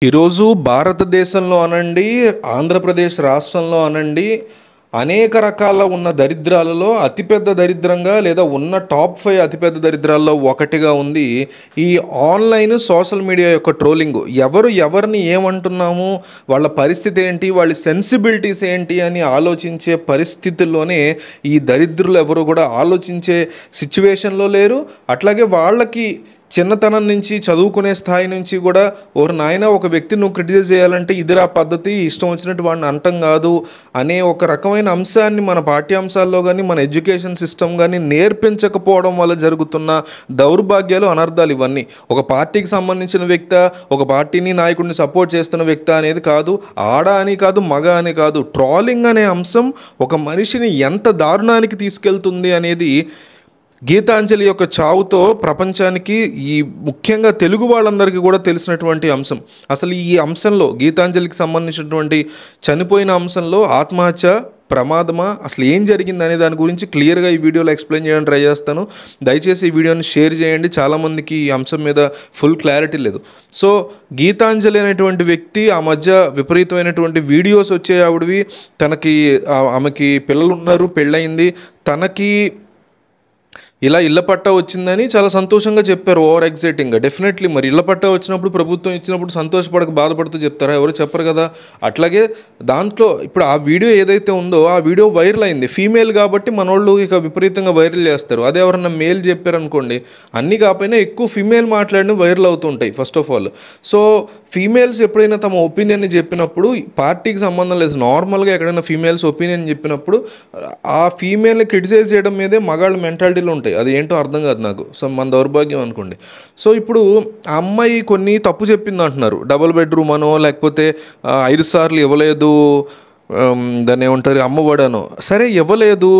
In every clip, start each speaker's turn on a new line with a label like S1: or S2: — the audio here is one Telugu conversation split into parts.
S1: ఈరోజు భారతదేశంలో అనండి, ఆంధ్రప్రదేశ్ రాష్ట్రంలో అనండి, అనేక రకాల ఉన్న దరిద్రాలలో అతిపెద్ద దరిద్రంగా లేదా ఉన్న టాప్ 5 అతిపెద్ద దరిద్రాల్లో ఒకటిగా ఉంది ఈ ఆన్లైన్ సోషల్ మీడియా యొక్క ట్రోలింగ్. ఎవరిని ఏమంటున్నాము, వాళ్ళ పరిస్థితి ఏంటి, వాళ్ళ సెన్సిబిలిటీస్ ఏంటి అని ఆలోచించే పరిస్థితుల్లోనే ఈ దరిద్రులు ఎవరు కూడా ఆలోచించే సిచ్యువేషన్లో లేరు. అట్లాగే వాళ్ళకి చిన్నతనం నుంచి చదువుకునే స్థాయి నుంచి కూడా ఓరు నాయన ఒక వ్యక్తిని నువ్వు క్రిటిసైజ్ చేయాలంటే ఇదిరా పద్ధతి, ఇష్టం వచ్చినట్టు వాడిని అంటం కాదు అనే ఒక రకమైన అంశాన్ని మన పాఠ్యాంశాల్లో కానీ మన ఎడ్యుకేషన్ సిస్టమ్ కానీ నేర్పించకపోవడం వల్ల జరుగుతున్న దౌర్భాగ్యాలు, అనర్థాలు ఇవన్నీ. ఒక పార్టీకి సంబంధించిన వ్యక్తి, ఒక పార్టీని నాయకుడిని సపోర్ట్ చేస్తున్న వ్యక్తి అనేది కాదు, ఆడ అని కాదు, మగ అని కాదు, ట్రోలింగ్ అనే అంశం ఒక మనిషిని ఎంత దారుణానికి తీసుకెళ్తుంది అనేది గీతాంజలి యొక్క చావుతో ప్రపంచానికి, ఈ ముఖ్యంగా తెలుగు వాళ్ళందరికీ కూడా తెలిసినటువంటి అంశం. అసలు ఈ అంశంలో గీతాంజలికి సంబంధించినటువంటి చనిపోయిన అంశంలో ఆత్మహత్య, ప్రమాదమా, అసలు ఏం జరిగింది అనే దాని గురించి క్లియర్గా ఈ వీడియోలో ఎక్స్ప్లెయిన్ చేయడానికి ట్రై చేస్తాను. దయచేసి ఈ వీడియోని షేర్ చేయండి. చాలామందికి ఈ అంశం మీద ఫుల్ క్లారిటీ లేదు. సో గీతాంజలి అనేటువంటి వ్యక్తి ఆ మధ్య విపరీతమైనటువంటి వీడియోస్ వచ్చాయి ఆవిడవి. ఆమెకి పిల్లలు ఉన్నారు, పెళ్ళయింది, తనకి ఇలా ఇళ్ల పట్టా వచ్చిందని చాలా సంతోషంగా చెప్పారు, ఓవర్ ఎగ్జైటింగ్గా. డెఫినెట్లీ మరి ఇళ్ల పట్టా వచ్చినప్పుడు, ప్రభుత్వం ఇచ్చినప్పుడు సంతోషపడక బాధపడుతూ చెప్తారా? ఎవరు చెప్పరు కదా. అట్లాగే దాంట్లో ఇప్పుడు ఆ వీడియో ఏదైతే ఉందో ఆ వీడియో వైరల్ అయింది. ఫీమేల్ కాబట్టి మనోళ్ళు ఇక విపరీతంగా వైరల్ చేస్తారు. అదే ఎవరన్నా మేల్ చెప్పారనుకోండి, అన్నీ కాకపోయినా ఎక్కువ ఫీమేల్ మాట్లాడిన వైరల్ అవుతుంటాయి first of all. So females ఎప్పుడైనా తమ ఒపీనియన్ని చెప్పినప్పుడు, పార్టీకి సంబంధం లేదు, నార్మల్గా ఎక్కడైనా ఫీమేల్స్ ఒపీనియన్ చెప్పినప్పుడు ఆ ఫీమేల్ని క్రిటిసైజ్ చేయడం మీదే మగాళ్ళ మెంటాలిటీలో ఉంటాయి. అది ఏంటో అర్థం కాదు నాకు. సో మన దౌర్భాగ్యం అనుకోండి. సో ఇప్పుడు ఆ అమ్మాయి కొన్ని తప్పు చెప్పింది అంటున్నారు. డబుల్ బెడ్రూమ్ అనో, లేకపోతే 5 సార్లు ఇవ్వలేదు, దాన్ని ఏమంటారు, అమ్మఒడనో. సరే ఇవ్వలేదు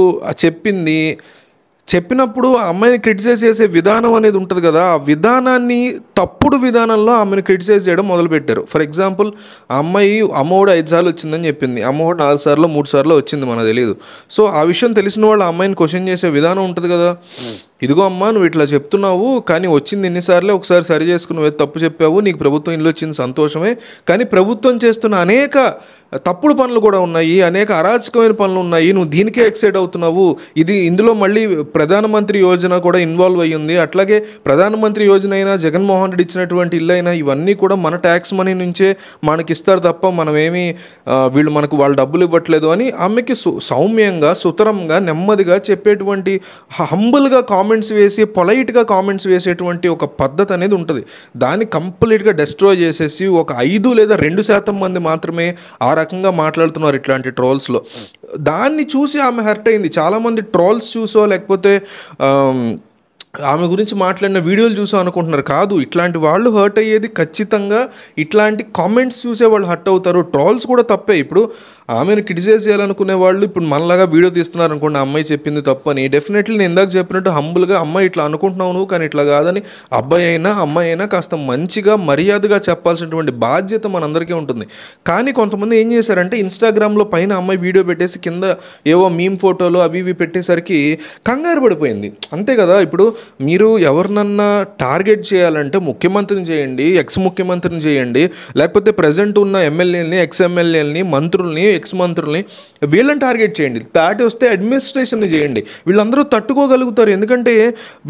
S1: చెప్పినప్పుడు ఆ అమ్మాయిని క్రిటిసైజ్ చేసే విధానం అనేది ఉంటుంది కదా, ఆ విధానాన్ని తప్పుడు విధానంలో ఆమెను క్రిటిసైజ్ చేయడం మొదలుపెట్టారు. ఫర్ ఎగ్జాంపుల్, ఆ అమ్మాయి అమ్మఒడు 5 సార్లు వచ్చిందని చెప్పింది, అమ్మఒడు 4 సార్లు 3 సార్లు వచ్చింది, మనకు తెలియదు. సో ఆ విషయం తెలిసిన వాళ్ళు ఆ అమ్మాయిని క్వశ్చన్ చేసే విధానం ఉంటుంది కదా, ఇదిగో అమ్మా నువ్వు ఇట్లా చెప్తున్నావు, కానీ వచ్చింది ఎన్నిసార్లే, ఒకసారి సరి చేసుకుని నువ్వు తప్పు చెప్పావు, నీకు ప్రభుత్వం ఇల్లు వచ్చింది సంతోషమే, కానీ ప్రభుత్వం చేస్తున్న అనేక తప్పుడు పనులు కూడా ఉన్నాయి, అనేక అరాచకమైన పనులు ఉన్నాయి, నువ్వు దీనికే ఎక్సైట్ అవుతున్నావు, ఇందులో మళ్ళీ ప్రధానమంత్రి యోజన కూడా ఇన్వాల్వ్ అయ్యింది, అట్లాగే ప్రధానమంత్రి యోజన అయినా, జగన్మోహన్ రెడ్డి ఇచ్చినటువంటి ఇల్లు అయినా, ఇవన్నీ కూడా మన ట్యాక్స్ మనీ నుంచే మనకి ఇస్తారు తప్ప మనమేమి వాళ్ళు డబ్బులు ఇవ్వట్లేదు అని ఆమెకి సౌమ్యంగా, సుతరంగా, నెమ్మదిగా చెప్పేటువంటి, హంబుల్గా కామెంట్స్ వేసి, పొలైట్గా కామెంట్స్ వేసేటువంటి ఒక పద్ధతి అనేది ఉంటుంది. దాన్ని కంప్లీట్గా డెస్ట్రాయ్ చేసేసి ఒక 5 లేదా 2% మంది మాత్రమే ఆ రకంగా మాట్లాడుతున్నారు ఇట్లాంటి ట్రోల్స్లో. దాన్ని చూసి ఆమె హర్ట్ అయింది. చాలామంది ట్రోల్స్ చూసో లేకపోతే ఆమె గురించి మాట్లాడిన వీడియోలు చూసో అనుకుంటున్నారు. కాదు, ఇట్లాంటి వాళ్ళు హర్ట్ అయ్యేది ఖచ్చితంగా ఇట్లాంటి కామెంట్స్ చూసే వాళ్ళు హర్ట్ అవుతారు. ట్రోల్స్ కూడా తప్పే. ఇప్పుడు ఆమెను క్రిటిసైజ్ చేయాలనుకునే వాళ్ళు ఇప్పుడు మనలాగా వీడియో తీస్తున్నారు అనుకోండి, అమ్మాయి చెప్పింది తప్పని. డెఫినెట్లీ నేను ఇందాక చెప్పినట్టు హంబుల్గా, అమ్మాయి ఇట్లా అనుకుంటున్నావు నువ్వు, కానీ ఇట్లా కాదని అబ్బాయి అయినా అమ్మాయి అయినా కాస్త మంచిగా మర్యాదగా చెప్పాల్సినటువంటి బాధ్యత మనందరికీ ఉంటుంది. కానీ కొంతమంది ఏం చేశారంటే, ఇన్స్టాగ్రామ్లో పైన అమ్మాయి వీడియో పెట్టేసి కింద ఏవో మీమ్ ఫోటోలు అవి ఇవి పెట్టేసరికి కంగారు పడిపోయింది. అంతే కదా. ఇప్పుడు మీరు ఎవరినన్నా టార్గెట్ చేయాలంటే ముఖ్యమంత్రిని చేయండి, ఎక్స్ ముఖ్యమంత్రిని చేయండి, లేకపోతే ప్రజెంట్ ఉన్న ఎమ్మెల్యేలని, ఎక్స్ ఎమ్మెల్యేలని, మంత్రుల్ని, ఎక్స్ మంత్రుల్ని, వీళ్ళని టార్గెట్ చేయండి. దాటి వస్తే అడ్మినిస్ట్రేషన్ని చేయండి. వీళ్ళందరూ తట్టుకోగలుగుతారు. ఎందుకంటే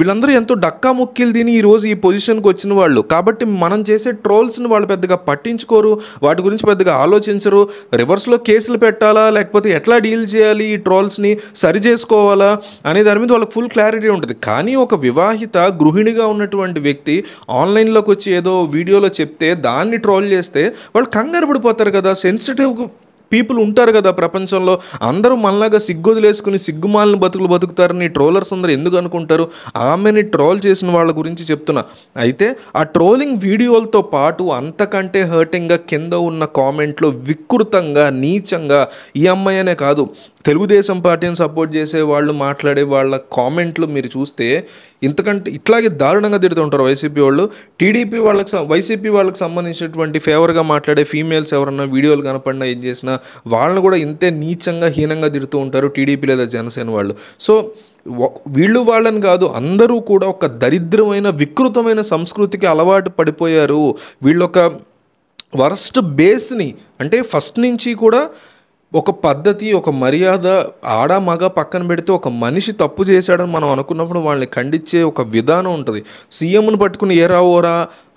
S1: వీళ్ళందరూ ఎంతో డక్కా ముక్కిలు తిని ఈరోజు ఈ పొజిషన్కి వచ్చిన వాళ్ళు. కాబట్టి మనం చేసే ట్రోల్స్ని వాళ్ళు పెద్దగా పట్టించుకోరు, వాటి గురించి పెద్దగా ఆలోచించరు. రివర్స్లో కేసులు పెట్టాలా, లేకపోతే ఎట్లా డీల్ చేయాలి, ఈ ట్రోల్స్ని సరి చేసుకోవాలా అనే దాని మీద వాళ్ళకి ఫుల్ క్లారిటీ ఉంటుంది. కానీ ఒక వివాహిత గృహిణిగా ఉన్నటువంటి వ్యక్తి ఆన్లైన్లోకి వచ్చి ఏదో వీడియోలో చెప్తే దాన్ని ట్రోల్ చేస్తే వాళ్ళు కంగారు పడిపోతారు కదా. సెన్సిటివ్ పీపుల్ ఉంటారు కదా ప్రపంచంలో. అందరూ మనలాగా సిగ్గొదిలేసుకుని సిగ్గుమాలిన బతుకుతారని ట్రోలర్స్ అందరూ ఎందుకు అనుకుంటారు? ఆమెని ట్రోల్ చేసిన వాళ్ళ గురించి చెప్తున్నా. అయితే ఆ ట్రోలింగ్ వీడియోలతో పాటు అంతకంటే హర్టింగ్గా కింద ఉన్న కామెంట్లో వికృతంగా, నీచంగా, ఈ అమ్మాయి అనే కాదు, తెలుగుదేశం పార్టీని సపోర్ట్ చేసే వాళ్ళు మాట్లాడే వాళ్ళ కామెంట్లు మీరు చూస్తే ఇంతకంటే ఇట్లాగే దారుణంగా తిడుతుంటారు వైసీపీ వాళ్ళు. వైసీపీ వాళ్ళకి సంబంధించినటువంటి ఫేవర్గా మాట్లాడే ఫీమేల్స్ ఎవరన్నా వీడియోలు కనపడినా ఏం చేసినా వాళ్ళని కూడా ఇంతే నీచంగా, హీనంగా తిడుతూ ఉంటారు టీడీపీ లేదా జనసేన వాళ్ళు. సో వీళ్ళు వాళ్ళని కాదు, అందరూ కూడా ఒక దరిద్రమైన, వికృతమైన సంస్కృతికి అలవాటు పడిపోయారు. వీళ్ళొక వరస్ట్ బేస్ని, అంటే ఫస్ట్ నుంచి కూడా ఒక పద్ధతి, ఒక మర్యాద, ఆడ మగ పక్కన పెడితే ఒక మనిషి తప్పు చేశాడని మనం అనుకున్నప్పుడు వాళ్ళని ఖండించే ఒక విధానం ఉంటుంది. సీఎంను పట్టుకుని ఏరా ఓరా,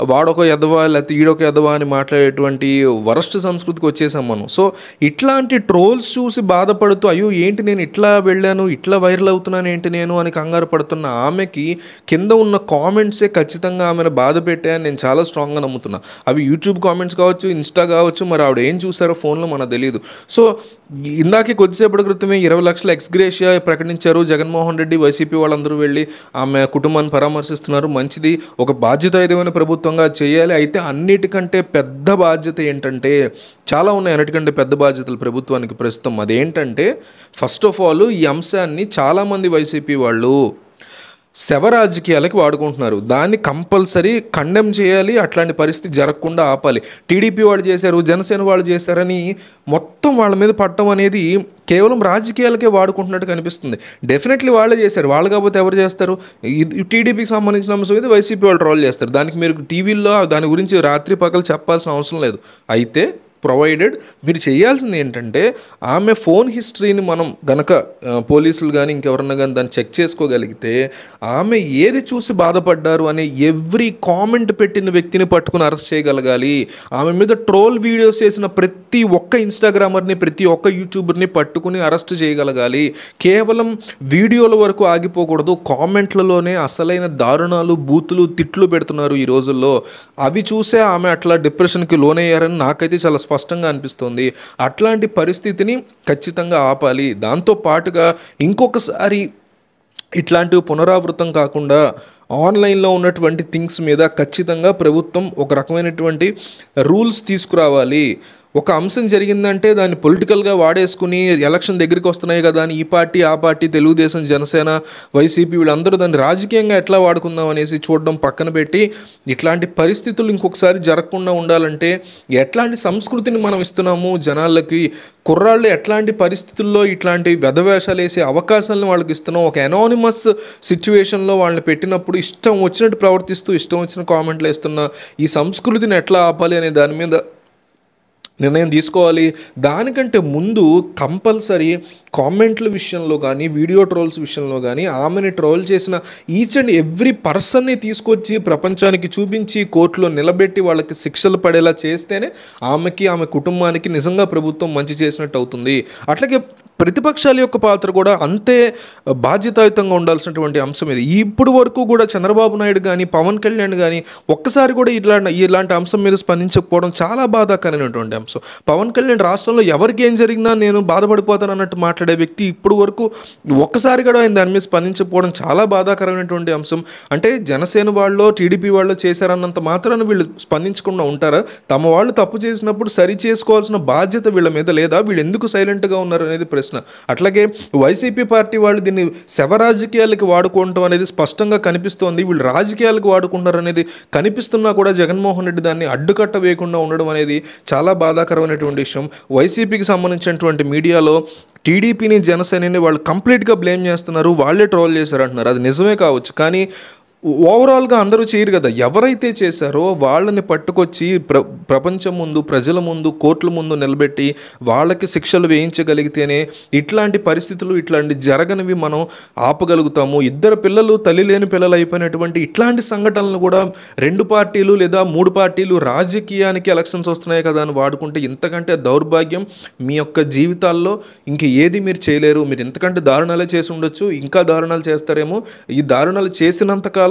S1: వాడొక ఎదవా లేకపోతే ఈడొక ఎదవా అని మాట్లాడేటువంటి వరస్ట్ సంస్కృతికి వచ్చేసాం మనం. సో ఇట్లాంటి ట్రోల్స్ చూసి బాధపడుతూ అయ్యో ఏంటి నేను ఇట్లా వెళ్ళాను, ఇట్లా వైరల్ అవుతున్నాను ఏంటి నేను అని కంగారు పడుతున్న ఆమెకి కింద ఉన్న కామెంట్సే ఖచ్చితంగా ఆమెను బాధ పెట్టాయని నేను చాలా స్ట్రాంగ్గా నమ్ముతున్నా. అవి యూట్యూబ్ కామెంట్స్ కావచ్చు, ఇన్స్టా కావచ్చు, మరి ఆవిడ ఏం చూసారో ఫోన్లో మనకు తెలియదు. సో ఇందాకే కొద్దిసేపటి క్రితమే 20 లక్షల ఎక్స్గ్రేషియా ప్రకటించారు జగన్మోహన్ రెడ్డి, వైసీపీ వాళ్ళందరూ వెళ్ళి ఆమె కుటుంబాన్ని పరామర్శిస్తున్నారు. మంచిది, ఒక బాధ్యతాయుతమైన ప్రభుత్వంగా చేయాలి. అయితే అన్నిటికంటే పెద్ద బాధ్యత ఏంటంటే, చాలా ఉన్నాయి అన్నిటికంటే పెద్ద బాధ్యతలు ప్రభుత్వానికి ప్రస్తుతం. అదేంటంటే ఫస్ట్ ఆఫ్ ఆల్ ఈ అంశాన్ని చాలామంది వైసీపీ వాళ్ళు శవ రాజకీయాలకి వాడుకుంటున్నారు. దాన్ని కంపల్సరీ కండెమ్ చేయాలి, అట్లాంటి పరిస్థితి జరగకుండా ఆపాలి. టీడీపీ వాళ్ళు చేశారు, జనసేన వాళ్ళు చేశారని మొత్తం వాళ్ళ మీద పట్టడం అనేది కేవలం రాజకీయాలకే వాడుకుంటున్నట్టు కనిపిస్తుంది. డెఫినెట్లీ వాళ్ళే చేశారు, వాళ్ళు కాకపోతే ఎవరు చేస్తారు? ఇది టీడీపీకి సంబంధించిన అంశం అయితే వైసీపీ వాళ్ళు ట్రోల్ చేస్తారు. దానికి మీరు టీవీల్లో దాని గురించి రాత్రి పగలు చెప్పాల్సిన అవసరం లేదు. అయితే ప్రొవైడెడ్ మీరు చేయాల్సింది ఏంటంటే ఆమె ఫోన్ హిస్టరీని మనం గనక పోలీసులు కానీ ఇంకెవరన్నా కానీ దాన్ని చెక్ చేసుకోగలిగితే ఆమె ఏది చూసి బాధపడ్డారు అనే ఎవ్రీ కామెంట్ పెట్టిన వ్యక్తిని పట్టుకుని అరెస్ట్ చేయగలగాలి. ఆమె మీద ట్రోల్ వీడియోస్ చేసిన ప్రతి ఒక్క ఇన్స్టాగ్రామర్ని, ప్రతి ఒక్క యూట్యూబర్ని పట్టుకుని అరెస్ట్ చేయగలగాలి. కేవలం వీడియోల వరకు ఆగిపోకూడదు. కామెంట్లలోనే అసలైన దారుణాలు, బూతులు, తిట్లు పెడుతున్నారు ఈ రోజుల్లో. అవి చూసే ఆమె అట్లా డిప్రెషన్కి లోనయ్యారని నాకైతే చాలా స్పష్టంగా అనిపిస్తుంది. అట్లాంటి పరిస్థితిని ఖచ్చితంగా ఆపాలి. దాంతో పాటుగా ఇంకొకసారి ఇట్లాంటివి పునరావృతం కాకుండా ఆన్లైన్లో ఉన్నటువంటి థింగ్స్ మీద ఖచ్చితంగా ప్రభుత్వం ఒక రకమైనటువంటి రూల్స్ తీసుకురావాలి. ఒక అంశం జరిగిందంటే దాన్ని పొలిటికల్గా వాడేసుకుని ఎలక్షన్ దగ్గరికి వస్తున్నాయి కదా అని ఈ పార్టీ ఆ పార్టీ, తెలుగుదేశం, జనసేన, వైసీపీ వీళ్ళందరూ దాన్ని రాజకీయంగా ఎట్లా వాడుకుందాం అనేసి చూడడం పక్కన పెట్టి ఇట్లాంటి పరిస్థితులు ఇంకొకసారి జరగకుండా ఉండాలంటే ఎట్లాంటి సంస్కృతిని మనం ఇస్తున్నాము జనాలకి, కుర్రాళ్ళు ఎట్లాంటి పరిస్థితుల్లో ఇట్లాంటి వెధవేషాలు వేసే అవకాశాలను వాళ్ళకి ఇస్తున్నాం. ఒక ఎనానిమస్ సిచ్యువేషన్లో వాళ్ళని పెట్టినప్పుడు ఇష్టం వచ్చినట్టు ప్రవర్తిస్తూ ఇష్టం వచ్చిన కామెంట్లు వేస్తున్న ఈ సంస్కృతిని ఎట్లా ఆపాలి అనే దాని మీద నిర్ణయం తీసుకోవాలి. దానికంటే ముందు కంపల్సరీ కామెంట్ల విషయంలో కానీ, వీడియో ట్రోల్స్ విషయంలో కానీ ఆమెని ట్రోల్ చేసిన ఈచ్ అండ్ ఎవ్రీ పర్సన్ని తీసుకొచ్చి ప్రపంచానికి చూపించి కోర్టులో నిలబెట్టి వాళ్ళకి శిక్షలు పడేలా చేస్తేనే ఆమెకి, ఆమె కుటుంబానికి నిజంగా ప్రభుత్వం మంచి చేసినట్టు అవుతుంది. అట్లాగే ప్రతిపక్షాల యొక్క పాత్ర కూడా అంతే బాధ్యతాయుతంగా ఉండాల్సినటువంటి అంశం ఇది. ఇప్పుడు వరకు కూడా చంద్రబాబు నాయుడు కానీ, పవన్ కళ్యాణ్ కానీ ఒక్కసారి కూడా ఇలాంటి అంశం మీద స్పందించకపోవడం చాలా బాధాకరమైనటువంటి అంశం. పవన్ కళ్యాణ్ రాష్ట్రంలో ఎవరికి ఏం జరిగినా నేను బాధపడిపోతాను అన్నట్టు మాట్లాడే వ్యక్తి ఇప్పుడు వరకు ఒక్కసారి కూడా ఆయన దాని మీద స్పందించకపోవడం చాలా బాధాకరమైనటువంటి అంశం. అంటే జనసేన వాళ్ళు, టీడీపీ వాళ్ళు చేశారన్నంత మాత్రాన వీళ్ళు స్పందించకుండా ఉంటారా? తమ వాళ్ళు తప్పు చేసినప్పుడు సరి చేసుకోవాల్సిన బాధ్యత వీళ్ళ మీద లేదా? వీళ్ళు ఎందుకు సైలెంట్గా ఉన్నారు అనేది ప్రశ్న. అట్లాగే వైసీపీ పార్టీ వాళ్ళు దీన్ని శవ రాజకీయాలకి వాడుకోవటం అనేది స్పష్టంగా కనిపిస్తోంది. వీళ్ళు రాజకీయాలకు వాడుకుంటున్నారు అనేది కనిపిస్తున్నా కూడా జగన్మోహన్ రెడ్డి దాన్ని అడ్డుకట్ట వేయకుండా ఉండడం అనేది చాలా బాధాకరమైనటువంటి విషయం. వైసీపీకి సంబంధించినటువంటి మీడియాలో టీడీపీని, జనసేనని వాళ్ళు కంప్లీట్గా బ్లేమ్ చేస్తున్నారు, వాళ్ళే ట్రోల్ చేశారు అంటున్నారు. అది నిజమే కావచ్చు, కానీ ఓవరాల్గా అందరూ చేయరు కదా. ఎవరైతే చేశారో వాళ్ళని పట్టుకొచ్చి ప్రపంచం ముందు, ప్రజల ముందు, కోర్టుల ముందు నిలబెట్టి వాళ్ళకి శిక్షలు వేయించగలిగితేనే ఇట్లాంటి పరిస్థితులు, ఇట్లాంటి జరగనివి మనం ఆపగలుగుతాము. ఇద్దరు పిల్లలు తల్లి లేని పిల్లలు అయిపోయినటువంటి ఇట్లాంటి సంఘటనలు కూడా 2 పార్టీలు లేదా 3 పార్టీలు రాజకీయానికి ఎలక్షన్స్ వస్తున్నాయి కదా అని వాడుకుంటే ఇంతకంటే దౌర్భాగ్యం మీ యొక్క జీవితాల్లో ఇంక ఏది మీరు చేయలేరు. మీరు ఇంతకంటే దారుణాలే చేసి ఉండొచ్చు, ఇంకా దారుణాలు చేస్తారేమో. ఈ దారుణాలు చేస్తున్నంతకాలం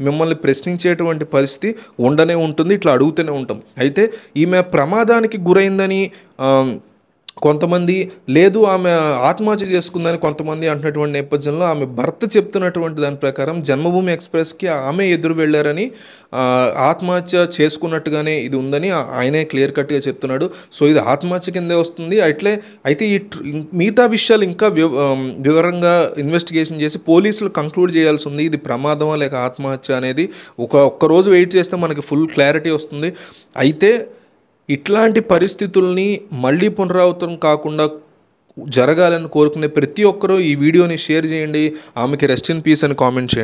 S1: మిమ్మల్ని ప్రశ్నించేటువంటి పరిస్థితి ఉండనే ఉంటుంది, ఇట్లా అడుగుతూనే ఉంటాం. అయితే ఈమె ప్రమాదానికి గురైందని కొంతమంది, లేదు ఆమె ఆత్మహత్య చేసుకుందని కొంతమంది అంటున్నటువంటి నేపథ్యంలో ఆమె భర్త చెప్తున్నటువంటి దాని ప్రకారం జన్మభూమి ఎక్స్ప్రెస్కి ఆమె ఎదురు వెళ్ళారని, ఆత్మహత్య చేసుకున్నట్టుగానే ఇది ఉందని ఆయనే క్లియర్ కట్గా చెప్తున్నాడు. సో ఇది ఆత్మహత్య కిందే వస్తుంది. అయితే ఈ మిగతా విషయాలు ఇంకా వివరంగా ఇన్వెస్టిగేషన్ చేసి పోలీసులు కంక్లూడ్ చేయాల్సి ఉంది. ఇది ప్రమాదమా లేక ఆత్మహత్య అనేది ఒక్కరోజు వెయిట్ చేస్తే మనకి ఫుల్ క్లారిటీ వస్తుంది. అయితే ఇట్లాంటి పరిస్థితుల్ని మళ్ళీ పునరావృతం కాకుండా జరగాలని కోరుకునే ప్రతి ఒక్కరూ ఈ వీడియోని షేర్ చేయండి. ఆమెకి రెస్ట్ ఇన్ పీస్ అని కామెంట్ చేయండి.